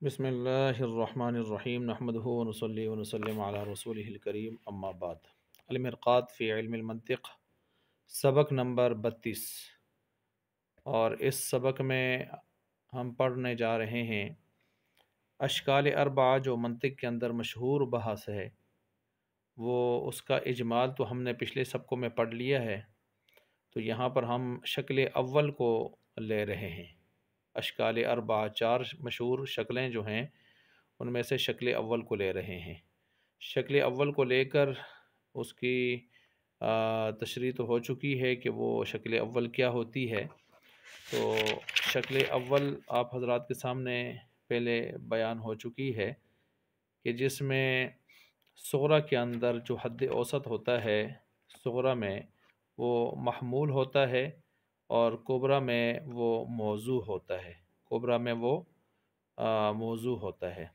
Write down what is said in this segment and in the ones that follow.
بسم اللہ الرحمن الرحیم نحمدہ ونصلی ونسلم علی رسولہ الکریم اما بعد المرقات فی علم المنطق سبق نمبر 32 اور اس سبق میں ہم پڑھنے جا رہے ہیں اشکال اربعہ جو منطق کے اندر مشہور بحث ہے وہ اس کا اجمال تو ہم نے پچھلے سبقوں میں پڑھ لیا ہے، تو یہاں پر ہم شکل اول کو لے رہے ہیں۔ اشکال اربعہ چار مشہور شکلیں جو ہیں ان میں سے شکل اول کو لے رہے ہیں۔ شکل اول کو لے کر اس کی تشریح تو ہو چکی ہے کہ وہ شکل اول کیا ہوتی ہے، تو شکل اول آپ حضرات کے سامنے پہلے بیان ہو چکی ہے کہ جس میں صغرا کے اندر جو حد اوسط ہوتا ہے صغرا میں وہ محمول ہوتا ہے اور کبرا میں وہ موضوع ہوتا ہے، کبرا میں وہ موضوع ہوتا ہے۔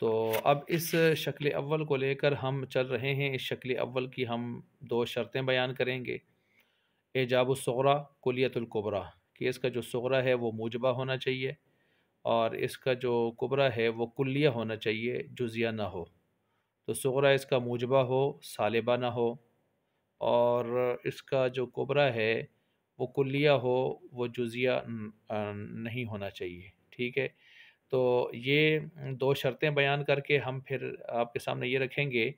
تو اب اس شکل اول کو لے کر ہم چل رہے ہیں۔ اس شکل اول کی ہم دو شرطیں بیان کریں گے۔ ایجاب الصغرا کلیت الکبریٰ، کہ اس کا جو صغرا ہے وہ موجبہ ہونا چاہیے اور اس کا جو کبریٰ ہے وہ کلیہ ہونا چاہیے، جزیہ نہ ہو۔ تو صغرا اس کا موجبہ ہو، سالبہ نہ ہو، اور اس کا جو کبریٰ ہے وہ کلیہ ہو، وہ جزیہ نہیں ہونا چاہیے، ٹھیک ہے۔ تو یہ دو شرطیں بیان کر کے ہم پھر آپ کے سامنے یہ رکھیں گے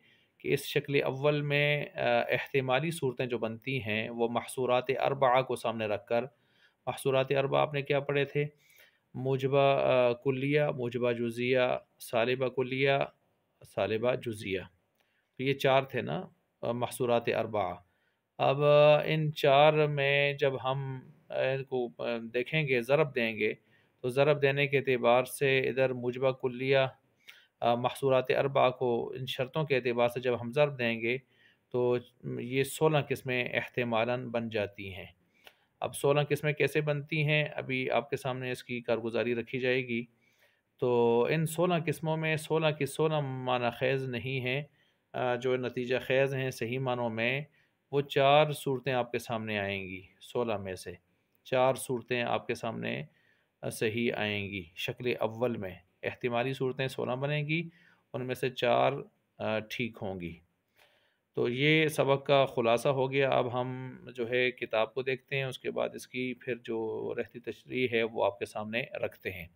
کہ اس شکل اول میں احتمالی صورتیں جو بنتی ہیں وہ محصورات اربعہ کو سامنے رکھ کر، محصورات اربعہ آپ نے کیا پڑھے تھے؟ موجبہ کلیہ، موجبہ جزیہ، سالبہ کلیہ، سالبہ جزیہ، تو یہ چار تھے نا محصورات اربعہ۔ اب ان چار میں جب ہم ان کو دیکھیں گے، ضرب دیں گے، تو ضرب دینے کے اعتبار سے ادھر موجبہ کلیہ محصورات اربعہ کو ان شرطوں کے اعتبار سے جب ہم ضرب دیں گے تو یہ 16 قسمیں احتمالاً بن جاتی ہیں۔ اب 16 قسمیں کیسے بنتی ہیں ابھی آپ کے سامنے اس کی کارگزاری رکھی جائے گی۔ تو ان 16 قسموں میں 16 کی 16 معنی خیز نہیں ہیں، جو نتیجہ خیز ہیں صحیح معنوں میں وہ چار صورتیں آپ کے سامنے آئیں گی۔ 16 میں سے چار صورتیں آپ کے سامنے صحیح آئیں گی شکل اول میں۔ احتمالی صورتیں 16 بنیں گی، ان میں سے چار ٹھیک ہوں گی۔ تو یہ سبق کا خلاصہ ہو گیا۔ اب ہم جو ہے کتاب کو دیکھتے ہیں، اس کے بعد اس کی پھر جو رہتی تشریح ہے وہ آپ کے سامنے رکھتے ہیں۔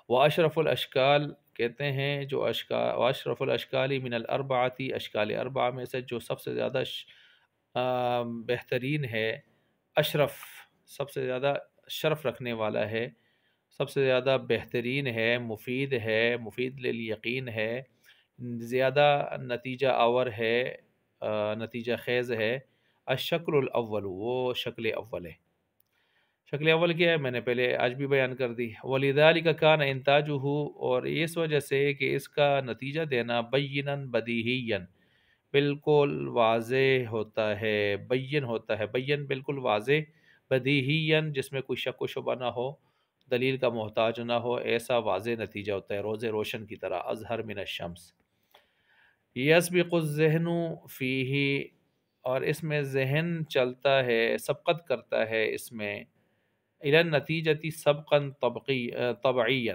واشرف الاشکال کہتے ہیں جو اشکال، واشرف الاشکال من الاربعاتی، اشکال اربعہ میں سے جو سب سے زیادہ بہترین ہے، اشرف سب سے زیادہ شرف رکھنے والا ہے، سب سے زیادہ بہترین ہے، مفید للیقین ہے، زیادہ نتیجہ آور ہے، نتیجہ خیز ہے، الشکل الاول، وہ شکل اول ہے۔ شکل اول کیا ہے میں نے پہلے آج بھی بیان کر دی۔ وَلِذَلِكَ كَانَ إِنْتَاجُهُ، اور اس وجہ سے کہ اس کا نتیجہ دینا بَيِّنًا بَدِيهِيًّا، بالکل واضح ہوتا ہے، بین ہوتا ہے، بین بالکل واضح، بدیہیًا جس میں کوئی شک و شبہ نہ ہو، دلیل کا محتاج نہ ہو، ایسا واضح نتیجہ ہوتا ہے، روز روشن کی طرح، اظہر من الشمس۔ یسبق الذہن فیہ، اور اس میں ذہن چلتا ہے، سبقت کرتا ہے اس میں، الی النتیجۃ سبقا طبعیا،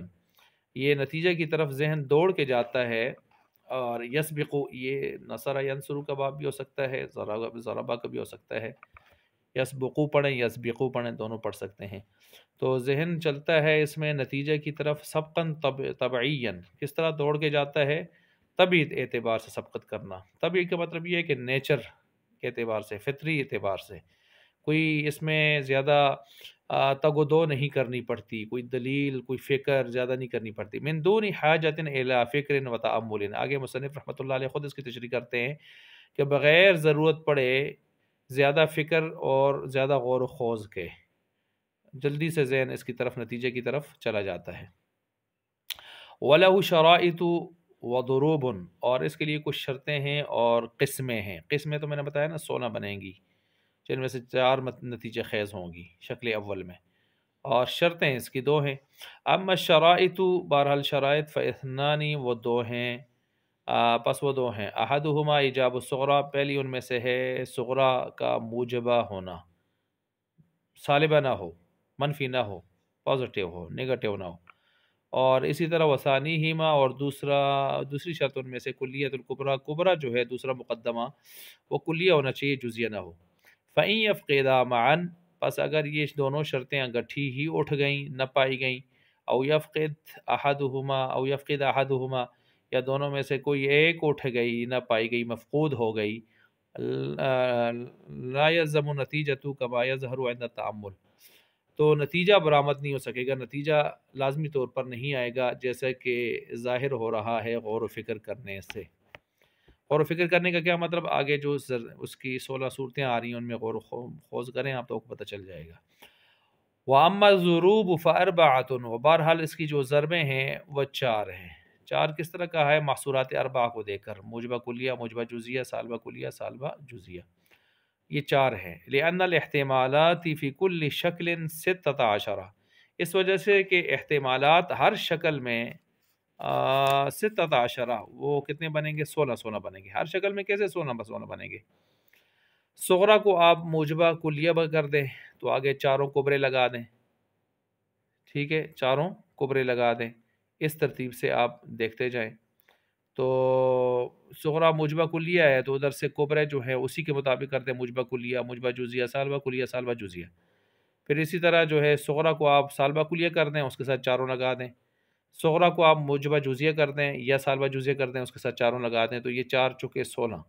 یہ نتیجہ کی طرف ذہن دوڑ کے جاتا ہے۔ اور یسبق، یہ نصر ینصر کا باب بھی ہو سکتا ہے، ضربہ کا بھی ہو سکتا ہے، یسبقو پڑھیں یسبقو پڑھیں، دونوں پڑھ سکتے ہیں۔ تو ذہن چلتا ہے اس میں نتیجہ کی طرف سبقا طبعیا، کس طرح دوڑ کے جاتا ہے؟ طبعی اعتبار سے سبقت کرنا۔ طبعی کا مطلب یہ ہے کہ نیچر کے اعتبار سے، فطری اعتبار سے، کوئی اس میں زیادہ تگ و دو نہیں کرنی پڑتی، کوئی دلیل، کوئی فکر زیادہ نہیں کرنی پڑتی۔ من دون حاجت الی فکر و تأمل، آگے مصنف رحمۃ اللہ علیہ خود اس کی تشریح کرتے ہیں کہ بغیر ضرورت پڑے زیادہ فکر اور زیادہ غور و خوض کے جلدی سے ذہن اس کی طرف، نتیجے کی طرف چلا جاتا ہے۔ وَلَهُ شَرَائِطُ وَضُرُوبٌ، اور اس کے لیے کچھ شرطیں ہیں اور قسمیں ہیں۔ قسمیں تو میں نے بتایا نا 16 بنیں گی، جن میں سے چار نتیجہ خیز ہوں گی شکل اول میں، اور شرطیں اس کی دو ہیں۔ اما الشرائط، بہرحال شرائط، فاثنان، وہ دو ہیں، پس وہ دو ہیں۔ احدہما ایجاب الصغریٰ، پہلی ان میں سے ہے صغریٰ کا موجبہ ہونا، سالبہ نہ ہو، منفی نہ ہو، پازیٹیو ہو، نیگیٹو نہ ہو۔ اور اسی طرح وثانی ہیما، اور دوسری شرط ان میں سے کلیت الکبریٰ، کبریٰ جو ہے دوسرا مقدمہ وہ کلیہ ہونا چاہیے، جزیہ نہ ہو۔ فَإِن يَفْقِدَا مَعًا، پس اگر یہ دونوں شرطیں گٹھی ہی اٹھ گئیں، نہ پائی گئیں، او یفقد احدہما، یا دونوں میں سے کوئی ایک اٹھ گئی، نہ پائی گئی، مفقود ہو گئی، لا یلزم نتیجۃ کما یظہر عند التأمل، تو نتیجہ برآمد نہیں ہو سکے گا، نتیجہ لازمی طور پر نہیں آئے گا جیسا کہ ظاہر ہو رہا ہے غور و فکر کرنے سے۔ غور و فکر کرنے کا کیا مطلب؟ آگے جو اس کی 16 صورتیں آ رہی ہیں ان میں غور و خوض کریں آپ تو پتہ چل جائے گا۔ وَأَمَّا الضُّرُوبُ فَأَرْبَعَةٌ، و بہرحال اس کی جو ضربیں ہیں وہ 4 ہیں۔ 4 کس طرح کا ہے؟ محصورات اربعہ کو دیکھ کر، موجبہ کلیہ، موجبہ جزیہ، سالبہ کلیہ، سالبہ جزیہ، یہ 4 ہیں۔ لِأَنَّ الْاحْتِمَالَاتِ فِي كُلِّ شَكْلٍ 16، اس وجہ سے کہ احتمالات ہر شکل میں 16، وہ کتنے بنیں گے؟ 16 بنیں گے۔ ہر شکل میں کیسے 16 بنیں گے؟ صغرا کو آپ موجبہ کلیہ کر دیں تو آگے چاروں کبرے لگا دیں، ٹھیک ہے، چاروں کبرے لگا دیں، اس ترتیب سے آپ دیکھتے جائیں۔ تو صغرا موجبہ کلیہ ہے تو ادھر سے کبرے جو ہے اسی کے مطابق کرتے ہیں، موجبہ کلیہ، موجبہ جزیہ، سالبہ کلیہ، سالبہ جزیہ۔ پھر اسی طرح جو ہے صغرا کو آپ سالبہ کلیہ کر دیں، اس کے ساتھ چاروں لگا دیں۔ صغرا کو آپ موجبہ جزیہ کر دیں یا سالبہ جزیہ کر دیں، اس کے ساتھ چاروں لگا دیں، تو یہ 4 چکے 16،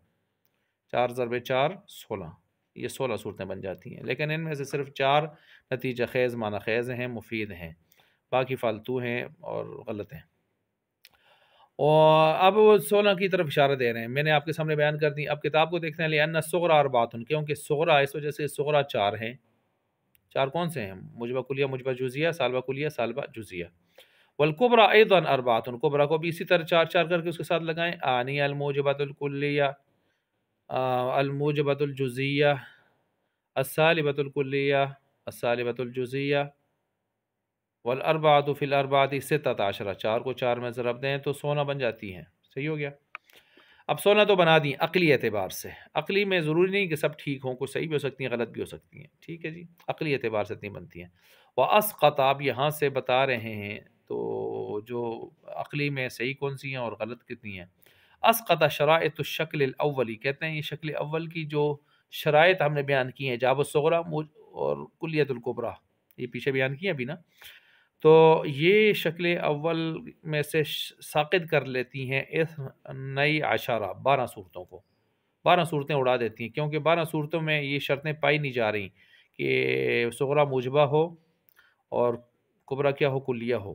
4 ضرب 4 16، یہ 16 صورتیں بن جاتی ہیں۔ لیکن ان میں سے صرف 4 نتیجہ خیز، معنی خیز ہیں، مفید ہیں، باقی فالتو ہیں اور غلط ہیں۔ اور اب وہ 16 کی طرف اشارہ دے رہے ہیں، میں نے آپ کے سامنے بیان کر دی۔ اب کتاب کو دیکھتے ہیں، لِأَنَّ الصُّغْرَىٰ أَرْبَعَةٌ، کیونکہ صغرا اس وجہ سے صغرا 4 ہیں۔ 4 کون سے ہیں؟ موجبہ کلیہ، موجبہ جزیہ، سالبہ کلیہ، سالبہ جزیہ۔ وَالْكُبْرَىٰ أَيْضًا أَرْبَعَةٌ، کبرا کو بھی اسی طرح 4 کر کے اس کے ساتھ لگائیں۔ آنی الموجبۃ الکلیہ، الموجبۃ الجزیہ، السالبۃ الکلیہ، السالبۃ الجزیہ، والاربعۃ فی الاربعۃ 16، 4 کو 4 میں ضرب دیں تو 16 بن جاتی ہیں۔ صحیح ہو گیا؟ اب 16 تو بنا دیں عقلی اعتبار سے، عقلی میں ضروری نہیں کہ سب ٹھیک ہوں، کوئی صحیح بھی ہو سکتی ہیں، غلط بھی ہو سکتی ہیں، ٹھیک ہے جی، عقلی اعتبار سے اتنی بنتی ہیں۔ وَأَسْقَطَ، آپ یہاں سے بتا رہے ہیں تو جو عقلی میں صحیح کون سی ہیں اور غلط کتنی ہیں۔ اسقط شرائط الشکل الاولی، کہتے ہیں یہ شکل اول کی جو شرائط ہم نے بیان کی ہیں، جاب الصغریٰ اور کلیت الکبریٰ، یہ پیچھے بیان کی ہیں ابھی نا، تو یہ شکل اول میں سے ساقط کر لیتی ہیں 12، 12 صورتوں کو، 12 صورتیں اڑا دیتی ہیں، کیونکہ 12 صورتوں میں یہ شرطیں پائی نہیں جا رہی کہ صغریٰ موجبہ ہو اور کبریٰ کیا ہو؟ کلیہ ہو،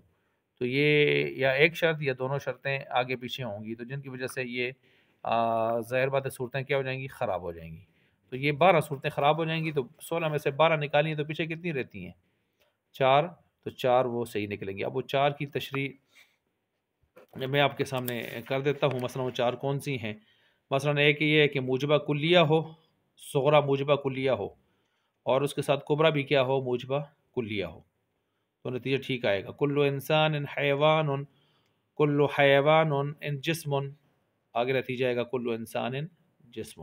تو یہ یا ایک شرط یا دونوں شرطیں آگے پیچھے ہوں گی، تو جن کی وجہ سے یہ ظاہر بات ہے صورتیں کیا ہو جائیں گی؟ خراب ہو جائیں گی۔ تو یہ 12 صورتیں خراب ہو جائیں گی، تو 16 میں سے 12 نکالیں تو پیچھے کتنی رہتی ہیں؟ 4، تو 4 وہ صحیح نکلیں گی۔ اب وہ 4 کی تشریح میں آپ کے سامنے کر دیتا ہوں، مثلا وہ 4 کون سی ہیں؟ مثلا ایک یہ ہے کہ موجبہ کلیہ ہو، صغرا موجبہ کلیہ ہو، اور اس کے ساتھ کبریٰ بھی کیا ہو؟ موجبہ کلیہ ہو، تو نتیجہ ٹھیک آئے گا۔ کل انسان حیوان، کل حیوان ان جسم، آگے نتیجہ آئے گا کل انسان جسم۔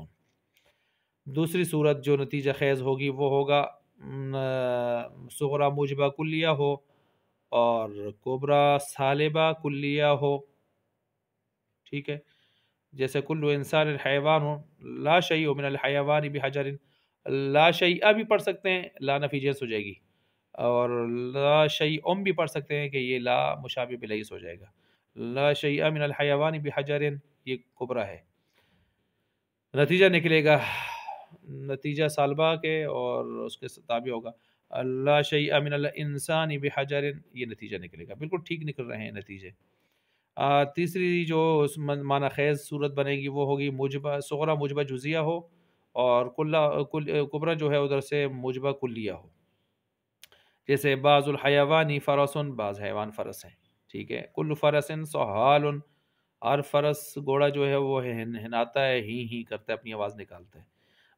دوسری صورت جو نتیجہ خیز ہوگی وہ ہوگا صغرا موجبہ کلیہ ہو اور کبریٰ سالبہ کلیہ ہو، ٹھیک ہے، جیسے کل انسان حیوان، لا شیء من الحیوان بحجر، لا شیء بھی پڑھ سکتے ہیں، لا نفی جنس ہو جائے گی، اور لا شیء بھی پڑھ سکتے ہیں کہ یہ لا مشابہ بلیس ہو جائے گا۔ لا شیء من الحیوان بحجر، یہ کبریٰ ہے، نتیجہ نکلے گا نتیجہ سالبہ کے اور اس کے تابع ہوگا لا شیء من الانسان بحجر، یہ نتیجہ نکلے گا، بالکل ٹھیک نکل رہے ہیں نتیجے۔ تیسری جو معنی خیز صورت بنے گی وہ ہوگی موجبہ صغرا موجبہ جزیہ ہو اور کبریٰ جو ہے ادھر سے موجبہ کلیہ ہو، جیسے بعض الحیوانی فرسن، بعض حیوان فرس ہیں، ٹھیک ہے، کل فرس سہال، ہر فرس گھوڑا جو ہے وہ ہناتا ہے، ہی کرتا ہے، اپنی آواز نکالتا ہے،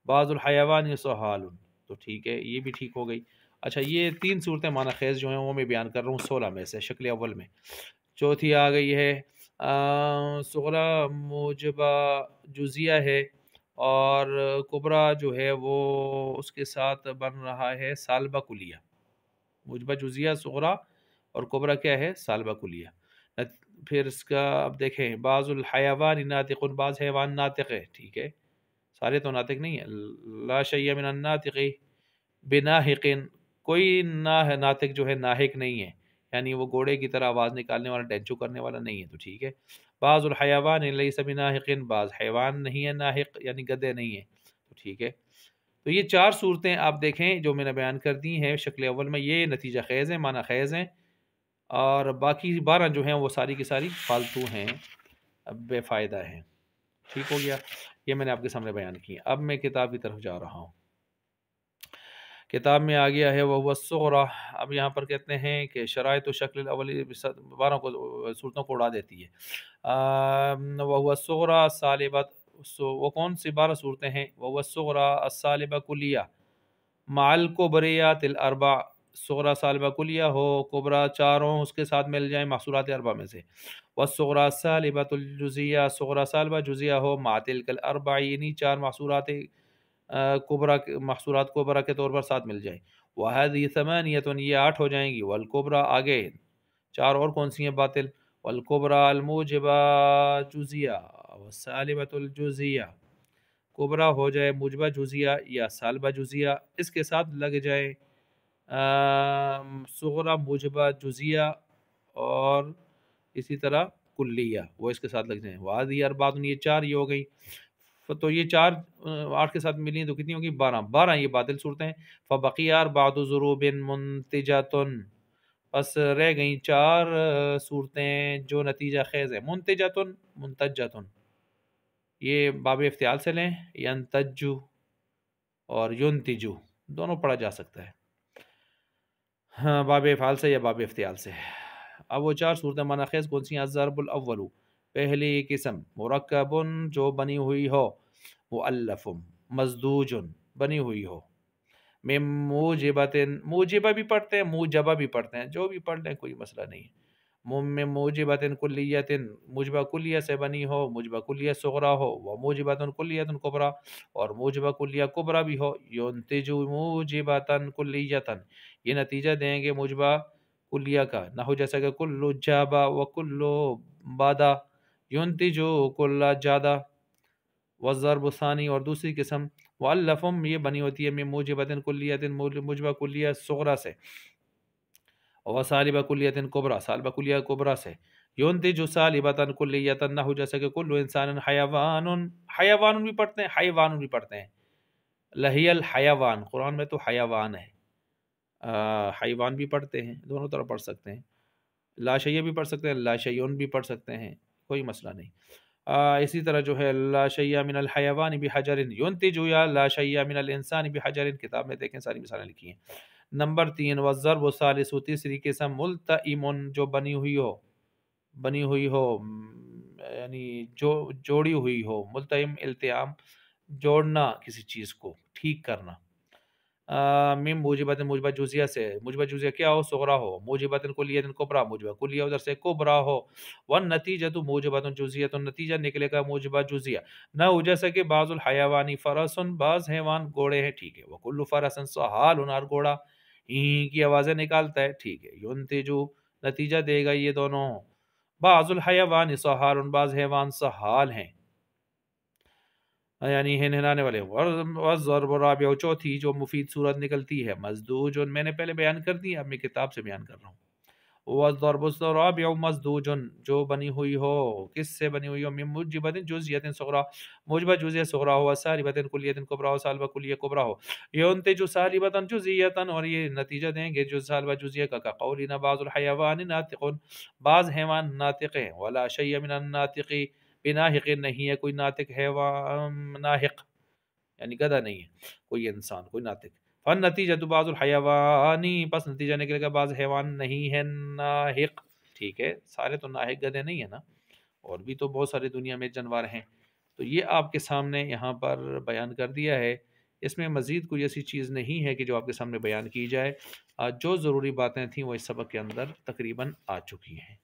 بعض الحیوان سہال، تو ٹھیک ہے، یہ بھی ٹھیک ہو گئی۔ اچھا، یہ 3 صورتیں معنی خیز جو ہیں وہ میں بیان کر رہا ہوں 16 میں سے شکل اول میں۔ چوتھی آ گئی ہے صغرا موجبہ جزیہ ہے اور کبریٰ جو ہے وہ اس کے ساتھ بن رہا ہے سالبہ کلیہ، موجبہ جزیہ صغرا اور کبرا کیا ہے؟ سالبہ کلیہ۔ پھر اس کا اب دیکھیں، بعض الحیوان ناطق، بعض حیوان ناطق ہے، ٹھیک ہے، سارے تو ناطق نہیں ہیں۔ لا شیء من الناطق بناحق، کوئی ناطق جو ہے ناحق نہیں ہے، یعنی وہ گھوڑے کی طرح آواز نکالنے والا، ڈینچو کرنے والا نہیں ہے، تو ٹھیک ہے۔ بعض الحیوان لیس بناحق، بعض حیوان نہیں ہے ناحق، یعنی گدھے نہیں ہیں، تو ٹھیک ہے۔ تو یہ چار صورتیں آپ دیکھیں جو میں نے بیان کر دی ہیں شکل اول میں، یہ نتیجہ خیز ہیں، معنی خیز ہیں، اور باقی 12 جو ہیں وہ ساری کی ساری فالتو ہیں، بے فائدہ ہیں۔ ٹھیک ہو گیا، یہ میں نے آپ کے سامنے بیان کی۔ اب میں کتاب کی طرف جا رہا ہوں۔ کتاب میں آ گیا ہے وہ الصغریٰ۔ اب یہاں پر کہتے ہیں کہ شرائط و شکل الاولی 12 کو صورتوں کو اڑا دیتی ہے۔ وہ الصغریٰ الصالبۃ، وہ کون سی 12 صورتیں ہیں؟ وہ الصغریٰ الصالبہ کلیہ مع الکبریات الاربع، صغریٰ صالبہ کلیہ ہو، کبریٰ چاروں اس کے ساتھ مل جائیں محصورات اربع میں سے۔ والصغریٰ الصالبۃ الجزیہ، صغریٰ صالبہ جزیہ ہو، مع تلک الاربع، یعنی 4 محصورات کبریٰ، محصورات کبریٰ کے طور پر ساتھ مل جائیں۔ وہذہ ثمانیۃ، یہ 8 ہو جائیں گی۔ والکبریٰ، آگے 4 اور کون سی ہیں باطل؟ والکبریٰ الموجبہ جزیہ والسالبۃ الجزیہ، کبریٰ ہو جائے موجبہ جزیہ یا سالبہ جزیہ، اس کے ساتھ لگ جائے صغریٰ موجبہ جزیہ اور اسی طرح کلیہ، وہ اس کے ساتھ لگ جائیں۔ وہذہ اربعۃ، یہ 4 یہ ہو گئی۔ تو یہ 4 8 کے ساتھ ملی تو کتنی ہوگی؟ 12 یہ باطل صورتیں ہیں۔ فبقی اربعۃ ضروب منتجۃ، پس رہ گئیں 4 صورتیں جو نتیجہ خیز ہیں۔ منتجۃ، منتجۃ، یہ باب افتعال سے لیں، ینتجو اور ینتجو دونوں پڑھا جا سکتا ہے، ہاں، باب افعال سے یا باب افتعال سے۔ اب وہ 4 صورتیں معنی خیز کون سی ہیں؟ الضرب الاول، پہلی قسم، مرکب جو بنی ہوئی ہو، مؤلف، مزدوج بنی ہوئی ہو، من موجبۃ، موجبہ بھی پڑھتے ہیں موجبہ بھی پڑھتے ہیں، جو بھی پڑھ لیں کوئی مسئلہ نہیں ہے۔ من موجبۃ کلیۃ، موجبہ کلیہ سے بنی ہو، موجبہ کلیہ صغریٰ ہو، و موجبۃ کلیۃ کبریٰ، اور موجبہ کلیہ کبریٰ بھی ہو۔ ینتج موجبۃ کلیۃ، یہ نتیجہ دیں گے موجبہ کلیہ کا، نحو جیسا کہ کل جابا و کل بادا، ینتج کل جادا۔ والضرب الثانی، اور دوسری قسم، مؤلفم، یہ بنی ہوتی ہے من موجبۃ کلیۃ، موجبہ کلیہ صغریٰ سے، و سالبہ کلیۃ کبریٰ، سالبہ کلیہ کبریٰ سے۔ ینتج سالبۃ کلیۃ، نحو جیسا کہ کل انسان حیوان، حیوان بھی پڑھتے ہیں، حیوان بھی پڑھتے ہیں، لہی الحیوان، قرآن میں تو حیوان ہے، حیوان بھی پڑھتے ہیں، دونوں طرح پڑھ سکتے ہیں، لا شیء بھی پڑھ سکتے ہیں، لا شیء بھی پڑھ سکتے ہیں، کوئی مسئلہ نہیں۔ اسی طرح جو ہے لا شیء من الحیوان بحجر ینتج، یا لا شیء من الانسان بحجر، کتاب میں دیکھیں ساری مثالیں لکھی ہیں۔ نمبر 3، والضرب الثالث، تیسری قسم، ملتئم، جو بنی ہوئی ہو، بنی ہوئی ہو یعنی جو جوڑی ہوئی ہو، ملتئم التئام، جوڑنا کسی چیز کو، ٹھیک کرنا۔ من موجبۃ، موجبہ جزیہ سے، موجبہ جزیہ کیا ہو؟ صغریٰ ہو، موجبۃ کلیۃ کبریٰ، موجبہ کلیہ ادھر سے کبریٰ ہو، والنتیجۃ موجبۃ جزیۃ، نتیجہ نکلے گا موجبہ جزیہ، نہ ہو جیسا کہ بعض الحیوان فرس، بعض حیوان گھوڑے ہیں، ٹھیک ہے، وکل فرس سہال، اور گھوڑا ہی کی آوازیں نکالتا ہے، ٹھیک ہے، ینتجو، نتیجہ دے گا یہ دونوں، بعض الحیوان سہال، بعض حیوان سہال ہیں، یعنی ہنہلانے والے۔ والضرب الرابع، چوتھی جو مفید صورت نکلتی ہے، مزدوج، میں نے پہلے بیان کر دی، اب میں کتاب سے بیان کر رہا ہوں۔ والضرب الرابع مزدوج، جو بنی ہوئی ہو، کس سے بنی ہوئی ہو؟ من موجبۃ جزیۃ صغریٰ، موجبہ جزیہ صغریٰ ہو، سالبۃ کلیۃ کبریٰ، سالبہ کلیہ کبریٰ ہو۔ ینتج سالبۃ جزیۃ، اور یہ نتیجہ دیں گے جو سالبہ جزیہ کا قولنا بعض الحیوان ناطق، بعض حیوان ناطق ہیں، ولا شیء من الناطق بناحق، نہیں ہے کوئی ناطق حیوان، ناحق یعنی گدھا نہیں ہے کوئی انسان، کوئی ناطق۔ فالنتیجۃ بعض الحیوانی، پس نتیجہ نکلے گا بعض حیوان نہیں ہے ناحق، ٹھیک ہے، سارے تو ناحق گدھے نہیں ہیں نا، اور بھی تو بہت سارے دنیا میں جانور ہیں۔ تو یہ آپ کے سامنے یہاں پر بیان کر دیا ہے، اس میں مزید کوئی ایسی چیز نہیں ہے کہ جو آپ کے سامنے بیان کی جائے، جو ضروری باتیں تھیں وہ اس سبق کے اندر تقریباً آ چکی ہیں۔